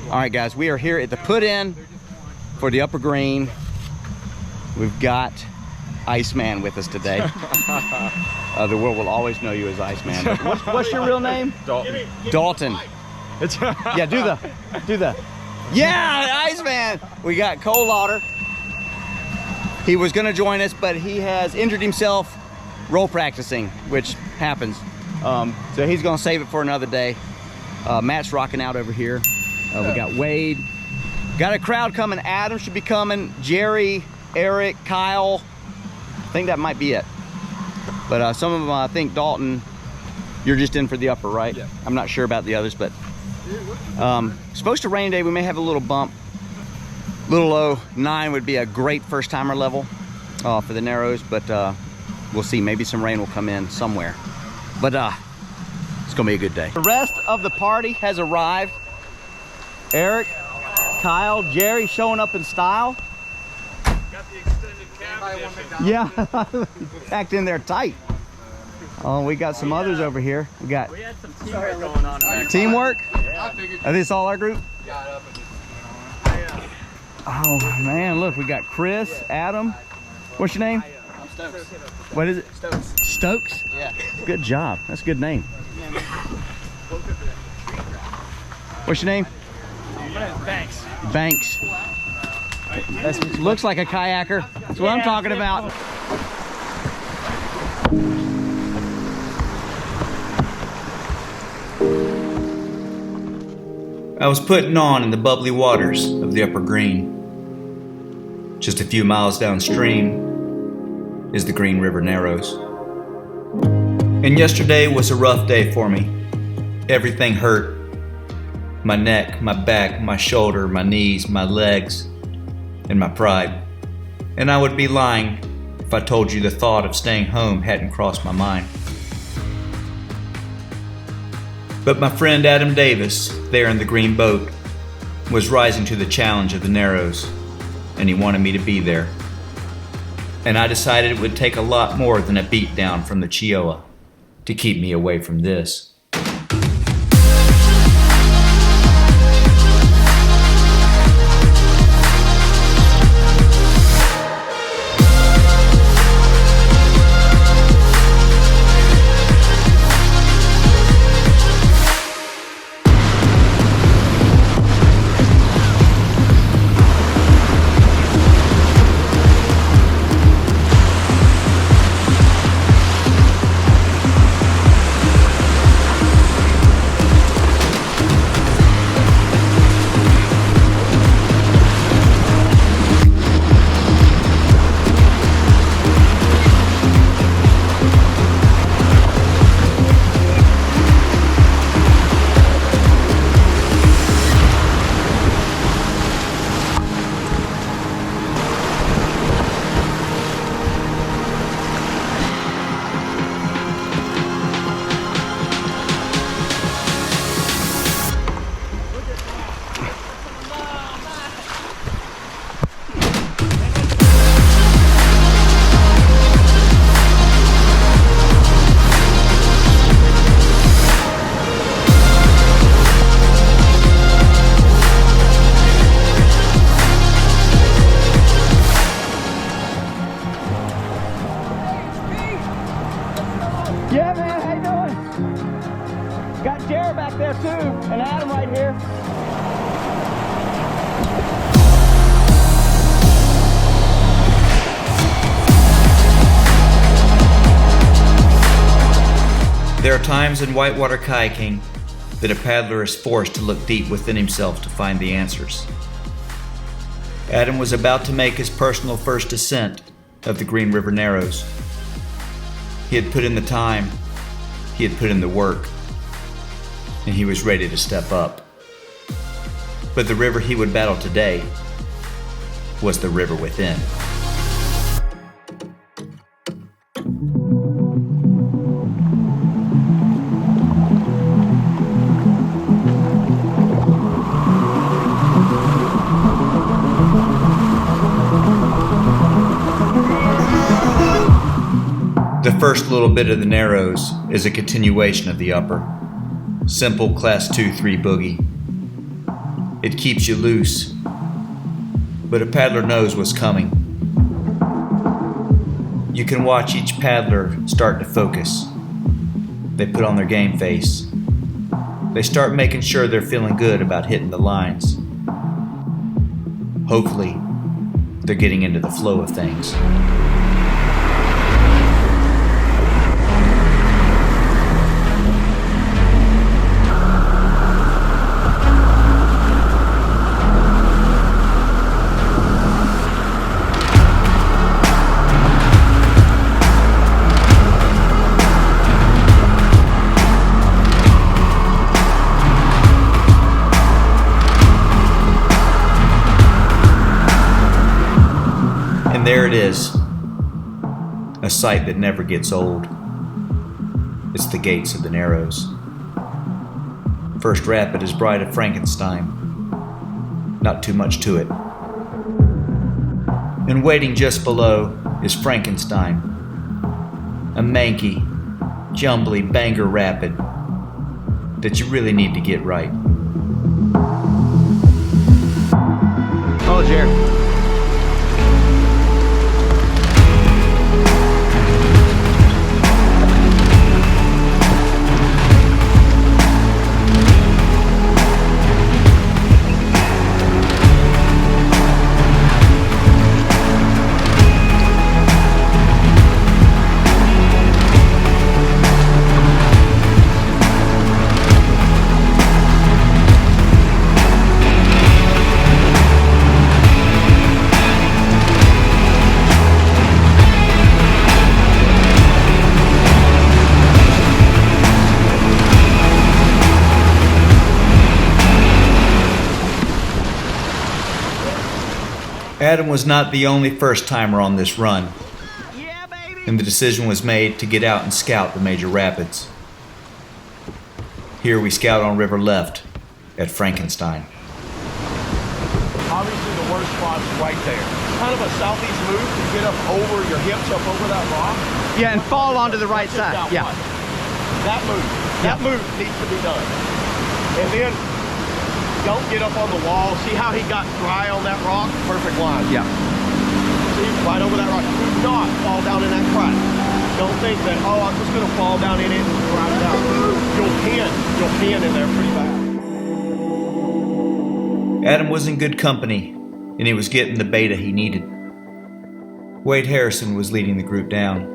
All right, guys, we are here at the put-in for the Upper Green. We've got Iceman with us today. The world will always know you as Iceman. But what's your real name? Dalton. Dalton. Yeah, do the. Yeah, Iceman. We got Cole Lauder. He was going to join us, but he has injured himself role practicing, which happens. So he's going to save it for another day. Matt's rocking out over here. We got Wade. Got a crowd coming. Adam should be coming. Jerry, Eric, Kyle. I think that might be it. But some of them, I think Dalton, you're just in for the upper, right? Yeah. I'm not sure about the others, but supposed to rain today. We may have a little bump. Little low. 9 would be a great first timer level for the Narrows, but we'll see. Maybe some rain will come in somewhere. But it's gonna be a good day. The rest of the party has arrived. Eric, Kyle, Jerry showing up in style. Got the extended cab. Yeah, packed in there tight. Oh, we got some others over here. We had some teamwork going on. Teamwork? Yeah. Are this all our group? Oh man, look, we got Chris, Adam. What's your name? I'm Stokes. What is it? Stokes. Stokes? Yeah. Good job. That's a good name. What's your name? Banks. Banks. That looks like a kayaker. That's what I'm talking about. I was putting on in the bubbly waters of the Upper Green. Just a few miles downstream is the Green River Narrows. And yesterday was a rough day for me. Everything hurt. My neck, my back, my shoulder, my knees, my legs, and my pride. And I would be lying if I told you the thought of staying home hadn't crossed my mind. But my friend Adam Davis, there in the green boat, was rising to the challenge of the Narrows, and he wanted me to be there. And I decided it would take a lot more than a beat down from the Chioa to keep me away from this. Yeah, man, how you doing? Got Jared back there too, and Adam right here. There are times in whitewater kayaking that a paddler is forced to look deep within himself to find the answers. Adam was about to make his personal first ascent of the Green River Narrows. He had put in the time, he had put in the work, and he was ready to step up. But the river he would battle today was the river within. The first little bit of the Narrows is a continuation of the upper. Simple Class 2-3 boogie. It keeps you loose, but a paddler knows what's coming. You can watch each paddler start to focus. They put on their game face. They start making sure they're feeling good about hitting the lines. Hopefully, they're getting into the flow of things. There it is, a sight that never gets old. It's the gates of the Narrows. First rapid is Bride of Frankenstein. Not too much to it. And waiting just below is Frankenstein, a manky, jumbly banger rapid that you really need to get right. Oh, Jared. Adam was not the only first-timer on this run, and the decision was made to get out and scout the major rapids. Here we scout on River Left at Frankenstein. Obviously the worst spot's right there. Kind of a southeast move to get up over your hips, up over that rock. Yeah, and fall onto the right Just side. that Yeah. one. That move needs to be done. And then don't get up on the wall. See how he got dry on that rock? Perfect line. Yeah. See, right over that rock. Do not fall down in that crack. Don't think that, oh, I'm just going to fall down in it and ride it out. You'll pin in there pretty bad. Adam was in good company, and he was getting the beta he needed. Wade Harrison was leading the group down,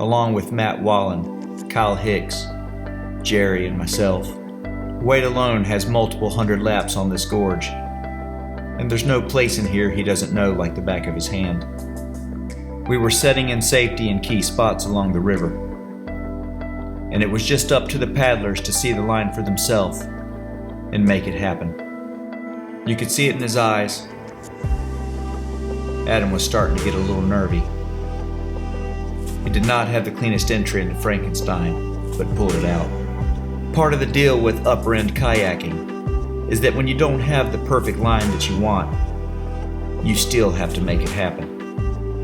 along with Matt Wallen, Kyle Hicks, Jerry, and myself. Wade alone has multiple hundred laps on this gorge, and there's no place in here he doesn't know like the back of his hand. We were setting in safety in key spots along the river, and it was just up to the paddlers to see the line for themselves and make it happen. You could see it in his eyes. Adam was starting to get a little nervy. He did not have the cleanest entry into Frankenstein, but pulled it out. Part of the deal with upper end kayaking is that when you don't have the perfect line that you want, you still have to make it happen.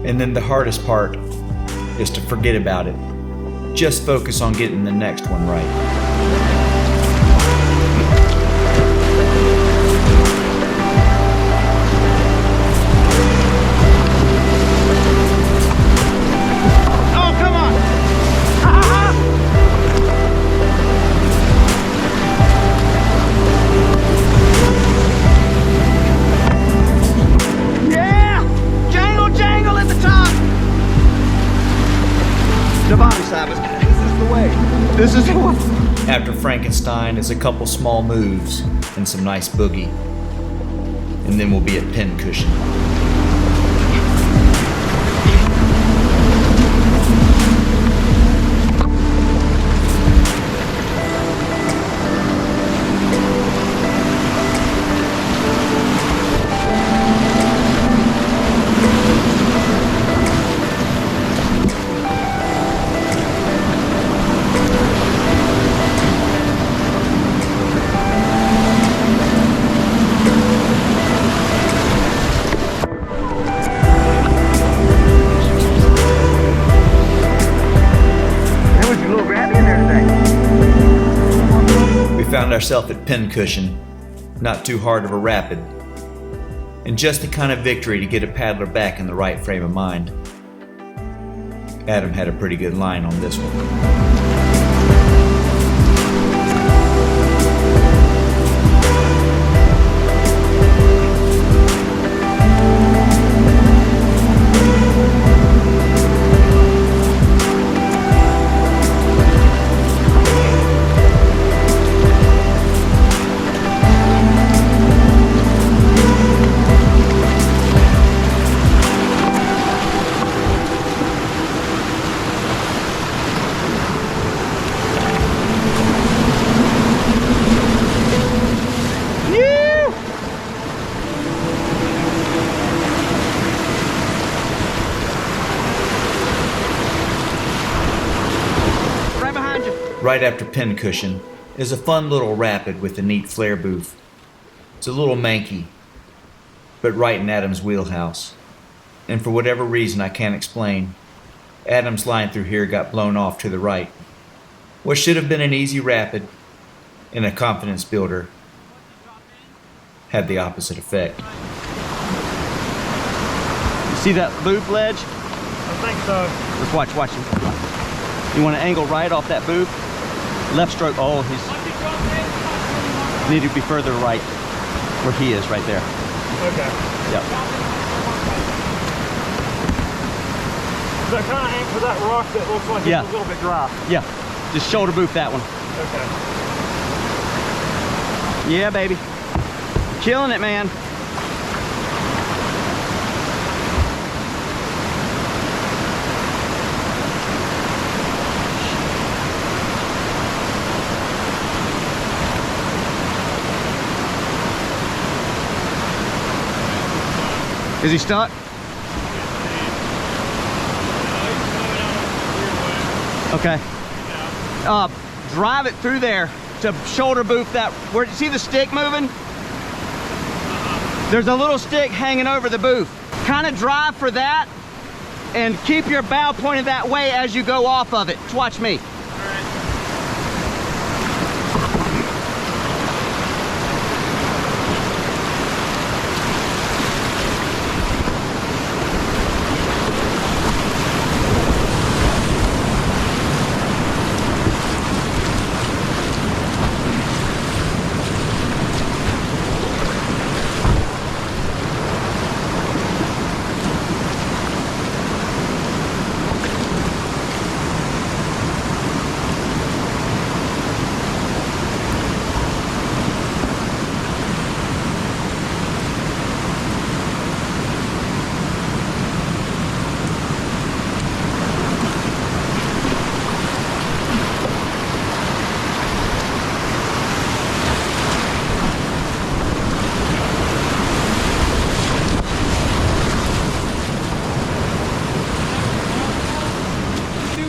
And then the hardest part is to forget about it. Just focus on getting the next one right. This is the one. After Frankenstein is a couple small moves and some nice boogie, and then we'll be at Pincushion. Found ourselves at Pincushion, not too hard of a rapid, and just the kind of victory to get a paddler back in the right frame of mind. Adam had a pretty good line on this one. Right after Pincushion is a fun little rapid with a neat flare booth. It's a little manky, but right in Adam's wheelhouse. And for whatever reason I can't explain, Adam's line through here got blown off to the right. What should have been an easy rapid and a confidence builder had the opposite effect. You see that booth ledge? I think so. Let's watch him. You want to angle right off that booth? Left stroke. Oh, he's need to be further right where he is right there. Okay. Yep. So I kind of aim for that rock that looks like Yeah. it's a little bit dry. Yeah. Just shoulder booth that one. Okay. Yeah, baby. Killing it, man. Is he stuck? Okay. Drive it through there to shoulder booth that. Where you see the stick moving? There's a little stick hanging over the booth. Kind of drive for that and keep your bow pointed that way as you go off of it. Just watch me.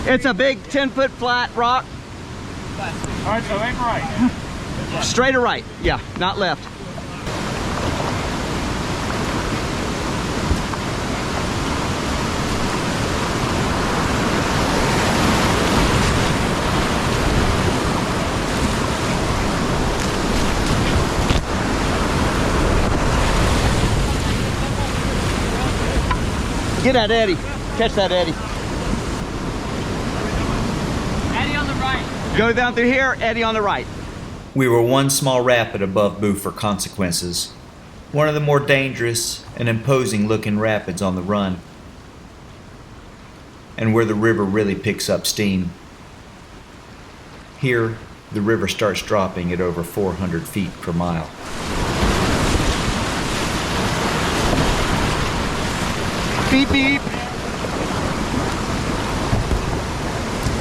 It's a big 10-foot flat rock. All right, so aim right. Straight or right? Yeah, not left. Get that eddy. Catch that eddy. Eddie on the right. Go down through here, eddy on the right. We were one small rapid above Boof for consequences. One of the more dangerous and imposing looking rapids on the run. And where the river really picks up steam. Here, the river starts dropping at over 400 feet per mile. Beep, beep.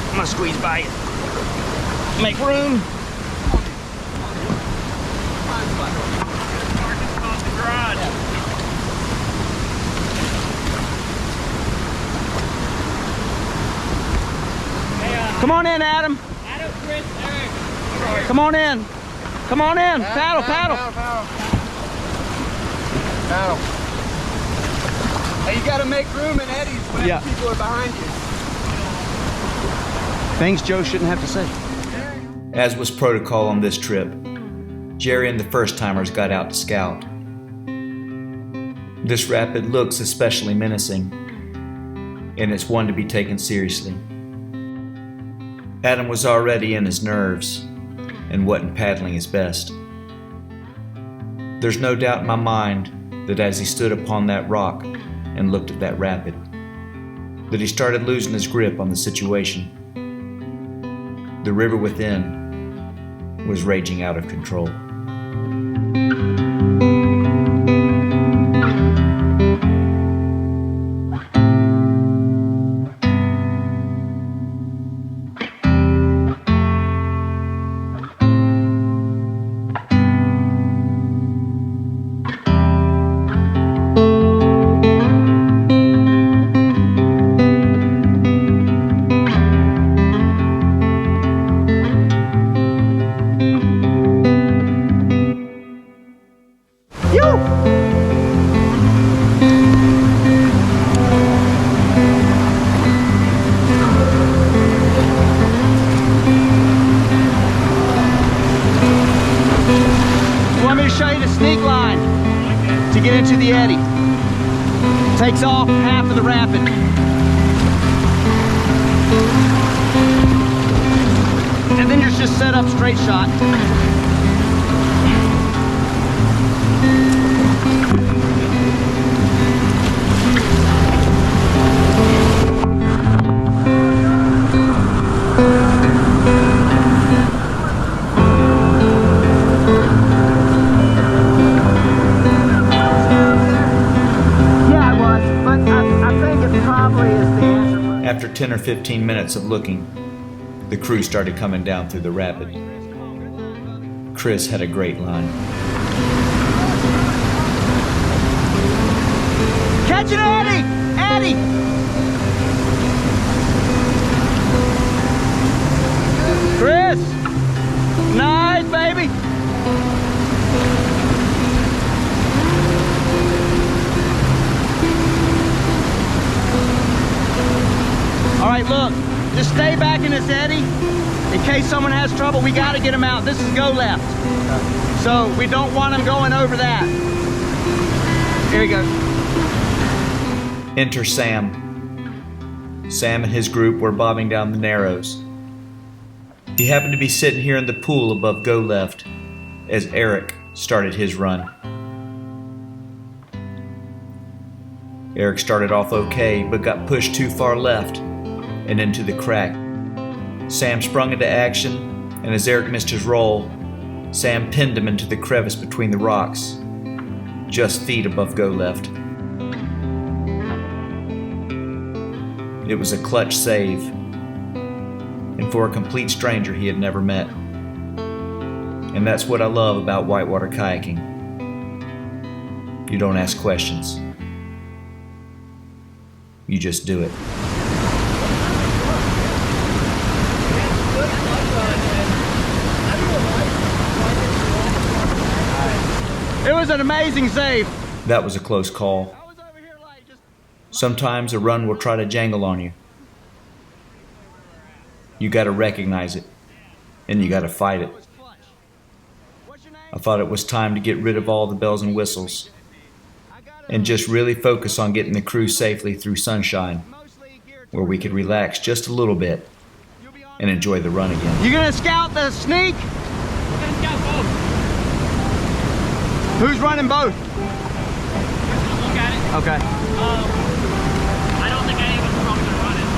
I'm gonna squeeze by it. Make room. Come on in, Adam. Adam, Chris, Eric. Come on in. Come on in. Paddle, paddle. Paddle. Hey, you gotta make room in eddies when people are behind you. Things Joe shouldn't have to say. As was protocol on this trip, Jerry and the first-timers got out to scout. This rapid looks especially menacing, and it's one to be taken seriously. Adam was already in his nerves and wasn't paddling his best. There's no doubt in my mind that as he stood upon that rock and looked at that rapid, that he started losing his grip on the situation. The river within was raging out of control. Get into the eddy. Takes off half of the rapid. And then you're just set up straight shot. After 10 or 15 minutes of looking, the crew started coming down through the rapid. Chris had a great line. Catch it, Eddie! Eddie! Chris! Nice, baby! All right, look, just stay back in this eddy. In case someone has trouble, we gotta get them out. This is go left. So we don't want them going over that. Here we go. Enter Sam. Sam and his group were bobbing down the Narrows. He happened to be sitting here in the pool above go left as Eric started his run. Eric started off okay, but got pushed too far left and into the crack. Sam sprung into action, and as Eric missed his roll, Sam pinned him into the crevice between the rocks, just feet above go left. It was a clutch save, and for a complete stranger he had never met. And that's what I love about whitewater kayaking. You don't ask questions. You just do it. It was an amazing save. That was a close call. Sometimes a run will try to jangle on you. You gotta recognize it, and you gotta fight it. I thought it was time to get rid of all the bells and whistles and just really focus on getting the crew safely through sunshine, where we could relax just a little bit and enjoy the run again. You gonna scout the sneak? We're gonna scout both. Who's running both? Look at it. Okay. I don't think any of us are probably gonna run it.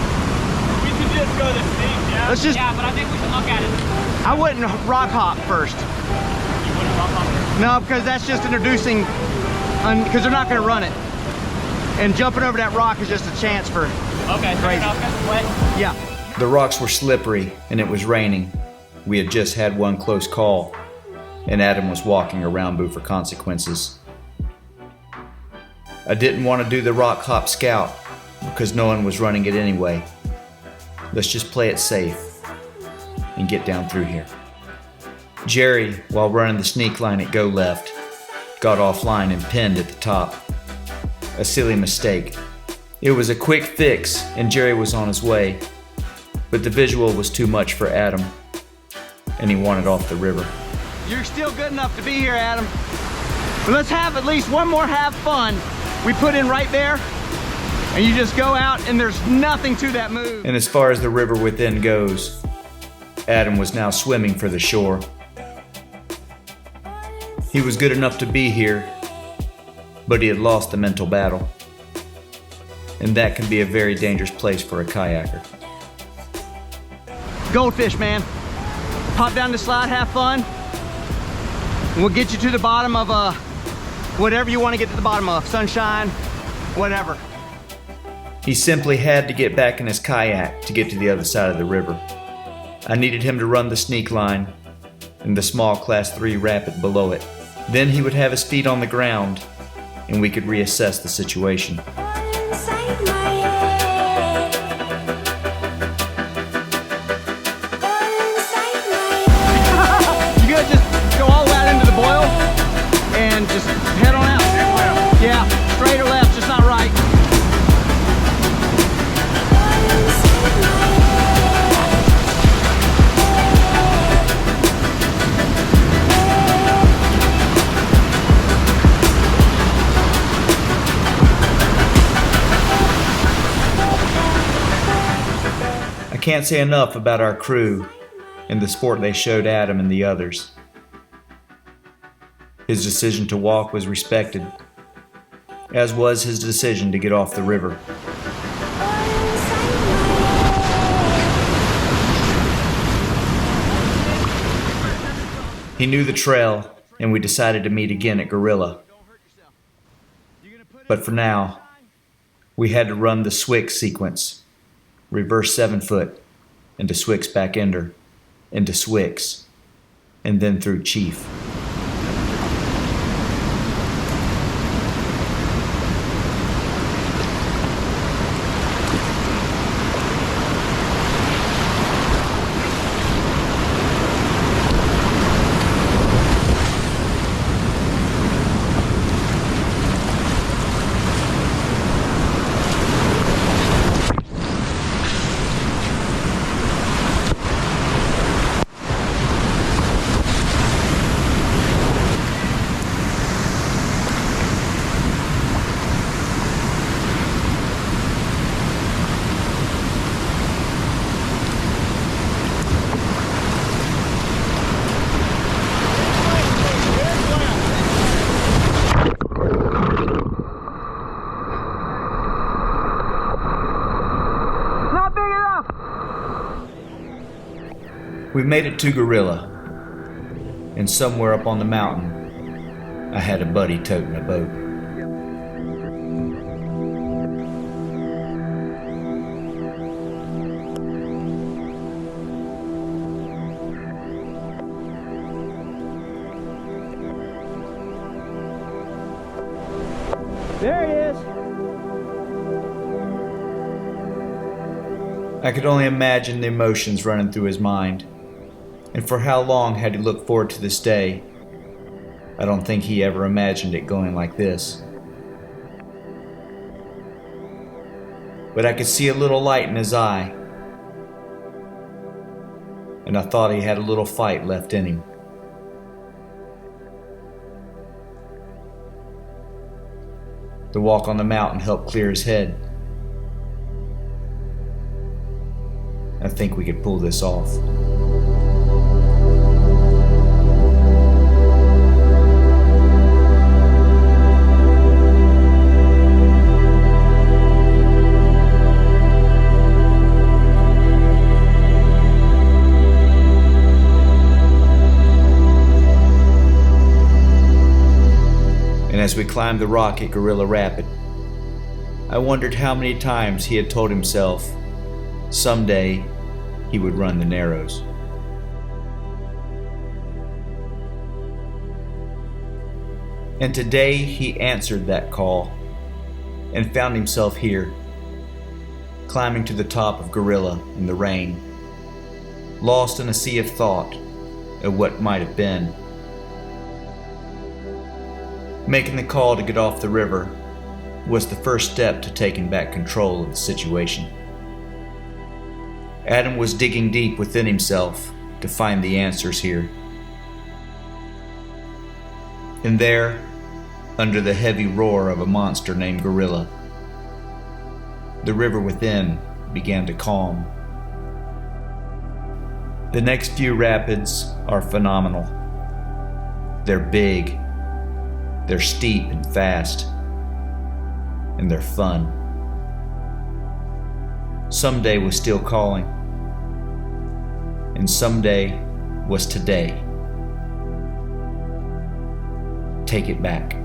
We could just go the sneak, yeah? Let's just... Yeah, but I think we should look at it. I wouldn't rock hop first. You wouldn't rock off first? No, because that's just introducing, because they're not gonna run it. And jumping over that rock is just a chance for... Okay, fair enough. That's wet. Yeah. The rocks were slippery and it was raining. We had just had one close call, and Adam was walking around Boof for consequences. I didn't want to do the rock hop scout because no one was running it anyway. Let's just play it safe and get down through here. Jerry, while running the sneak line at go left, got offline and pinned at the top. A silly mistake. It was a quick fix and Jerry was on his way, but the visual was too much for Adam and he wanted off the river. You're still good enough to be here, Adam. But let's have at least one more have fun. We put in right there, and you just go out and there's nothing to that move. And as far as the river within goes, Adam was now swimming for the shore. He was good enough to be here, but he had lost the mental battle. And that can be a very dangerous place for a kayaker. Goldfish, man. Pop down the slide, have fun. We'll get you to the bottom of whatever you want to get to the bottom of. Sunshine, whatever. He simply had to get back in his kayak to get to the other side of the river. I needed him to run the sneak line and the small class 3 rapid below it. Then he would have his feet on the ground and we could reassess the situation. You gotta just go all the way out into the boil and just head on out. Yeah, straight or left, just not right. I can't say enough about our crew and the sport they showed Adam and the others. His decision to walk was respected, as was his decision to get off the river. He knew the trail, and we decided to meet again at Gorilla. But for now, we had to run the Swick sequence. Reverse 7-foot, into Swick's back ender, into Swick's, and then through Chief. We made it to Gorilla, and somewhere up on the mountain, I had a buddy toting a boat. There he is. I could only imagine the emotions running through his mind. And for how long had he looked forward to this day? I don't think he ever imagined it going like this. But I could see a little light in his eye. And I thought he had a little fight left in him. The walk on the mountain helped clear his head. I think we could pull this off. And as we climbed the rock at Gorilla Rapid, I wondered how many times he had told himself someday he would run the Narrows. And today he answered that call and found himself here, climbing to the top of Gorilla in the rain, lost in a sea of thought of what might have been. Making the call to get off the river was the first step to taking back control of the situation. Adam was digging deep within himself to find the answers here. And there, under the heavy roar of a monster named Gorilla, the river within began to calm. The next few rapids are phenomenal. They're big, they're steep and fast, and they're fun. Someday was still calling, and someday was today. Take it back.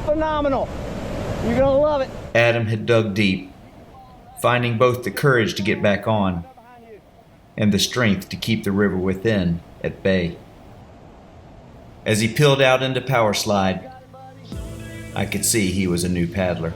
Phenomenal. You're gonna love it. Adam had dug deep, finding both the courage to get back on and the strength to keep the river within at bay. As he peeled out into power slide, I could see he was a new paddler.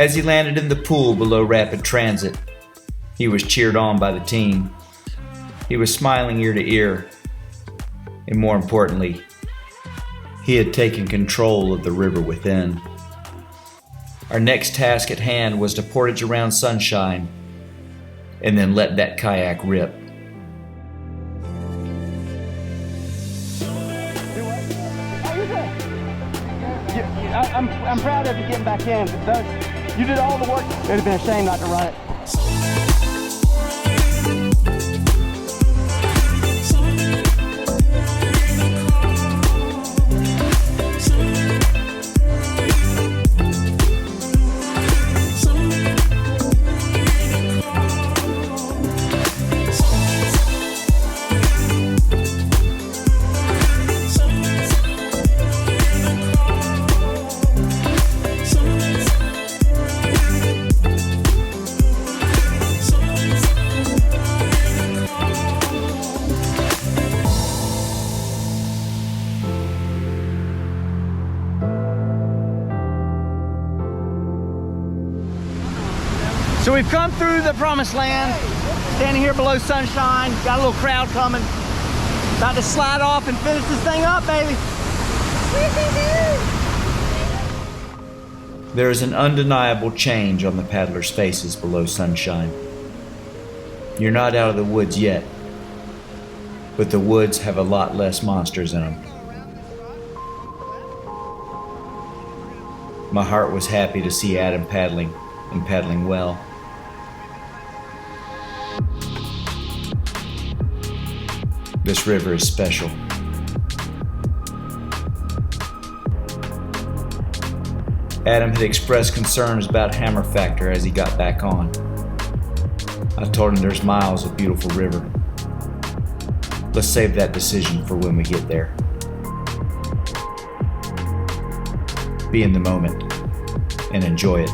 As he landed in the pool below Rapid Transit, he was cheered on by the team. He was smiling ear to ear, and more importantly, he had taken control of the river within. Our next task at hand was to portage around Sunshine and then let that kayak rip. I'm proud of you getting back in. You did all the work. It would have been a shame not to run it. So we've come through the promised land, standing here below Sunshine, got a little crowd coming. About to slide off and finish this thing up, baby. There is an undeniable change on the paddlers' faces below Sunshine. You're not out of the woods yet, but the woods have a lot less monsters in them. My heart was happy to see Adam paddling, and paddling well. This river is special. Adam had expressed concerns about hammer factor as he got back on. I told him there's miles of beautiful river. Let's save that decision for when we get there. Be in the moment and enjoy it.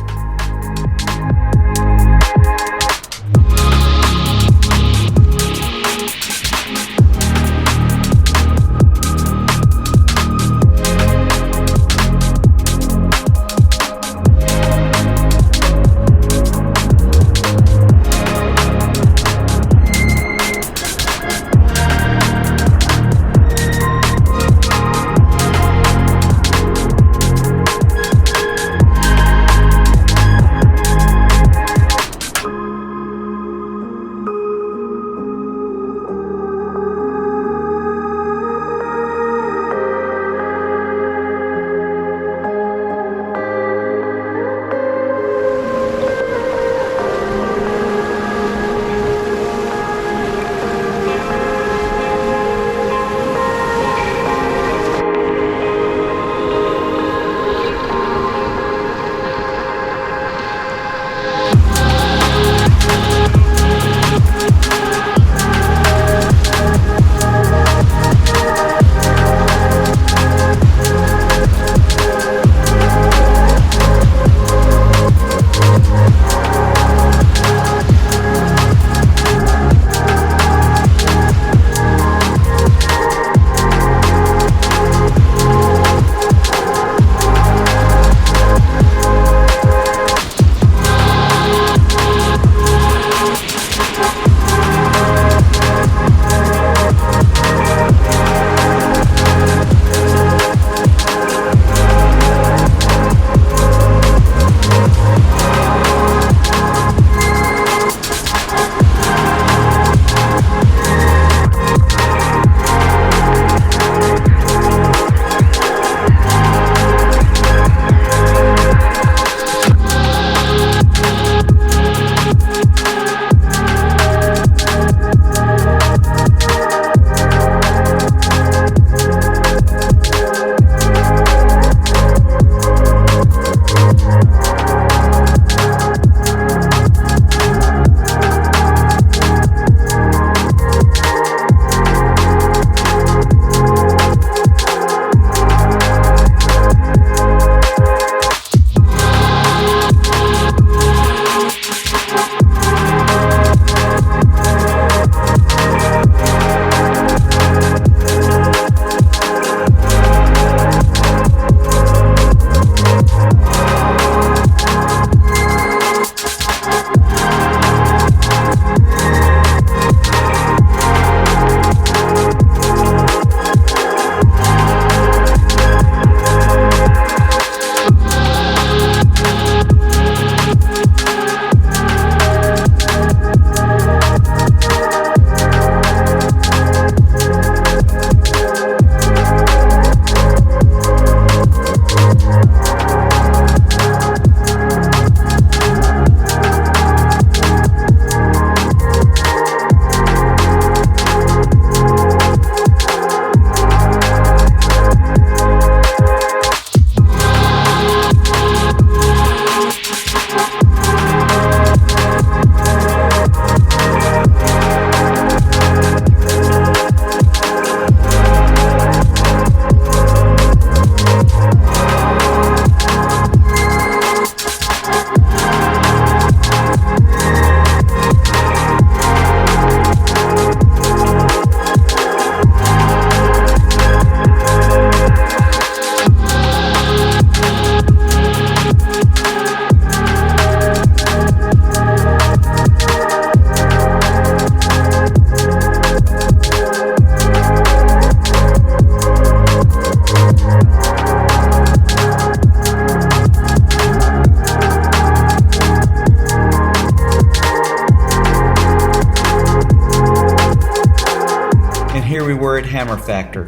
Hammer Factor,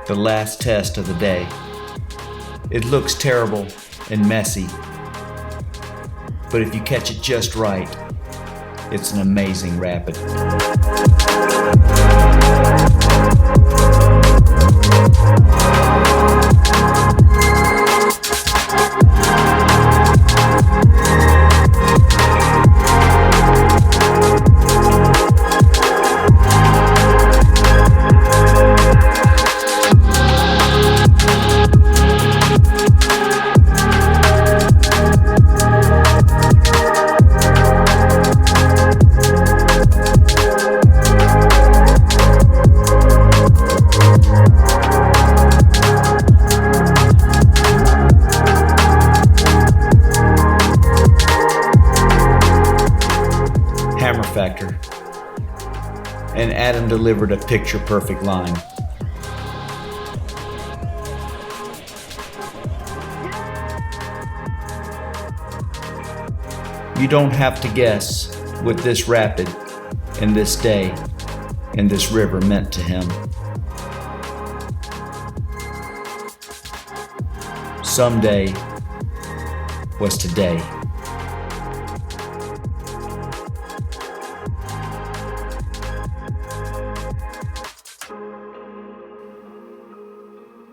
the last test of the day. It looks terrible and messy, but if you catch it just right, it's an amazing rapid. Hammer Factor, and Adam delivered a picture-perfect line. You don't have to guess what this rapid and this day and this river meant to him. Someday was today.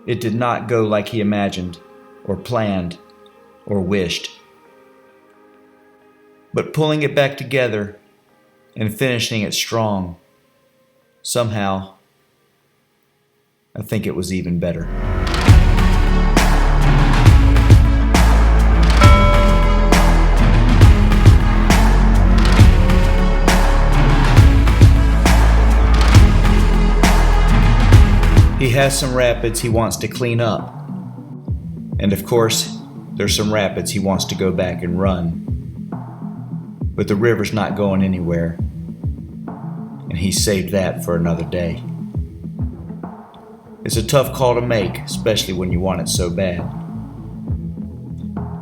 It did not go like he imagined, or planned, or wished. But pulling it back together and finishing it strong, somehow, I think it was even better. He has some rapids he wants to clean up. And of course, there's some rapids he wants to go back and run. But the river's not going anywhere. And he saved that for another day. It's a tough call to make, especially when you want it so bad.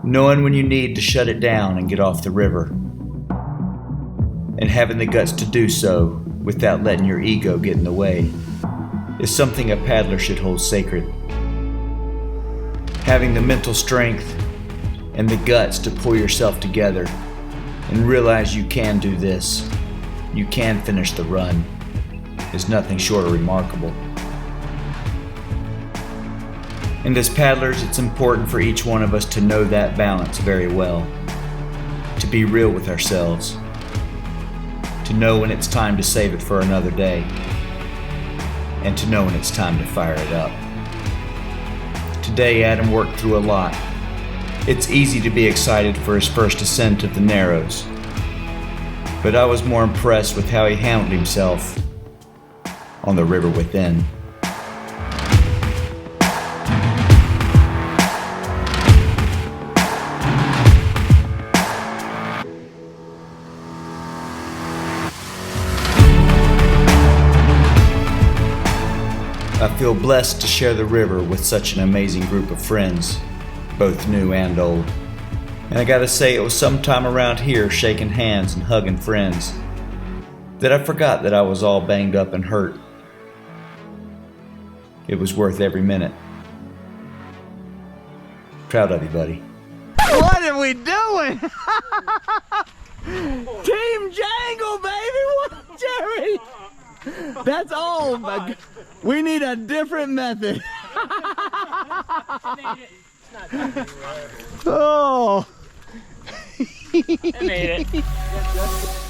Knowing when you need to shut it down and get off the river. And having the guts to do so without letting your ego get in the way is something a paddler should hold sacred. Having the mental strength and the guts to pull yourself together and realize you can do this, you can finish the run, is nothing short of remarkable. And as paddlers, it's important for each one of us to know that balance very well, to be real with ourselves, to know when it's time to save it for another day, and to know when it's time to fire it up. Today, Adam worked through a lot. It's easy to be excited for his first ascent of the Narrows, but I was more impressed with how he handled himself on the river within. I feel blessed to share the river with such an amazing group of friends, both new and old. And I gotta say, it was sometime around here shaking hands and hugging friends that I forgot that I was all banged up and hurt. It was worth every minute. Proud of you, buddy. What are we doing? Team Jangle, baby! What, Jerry? That's all. We need a different method. Oh. I made it.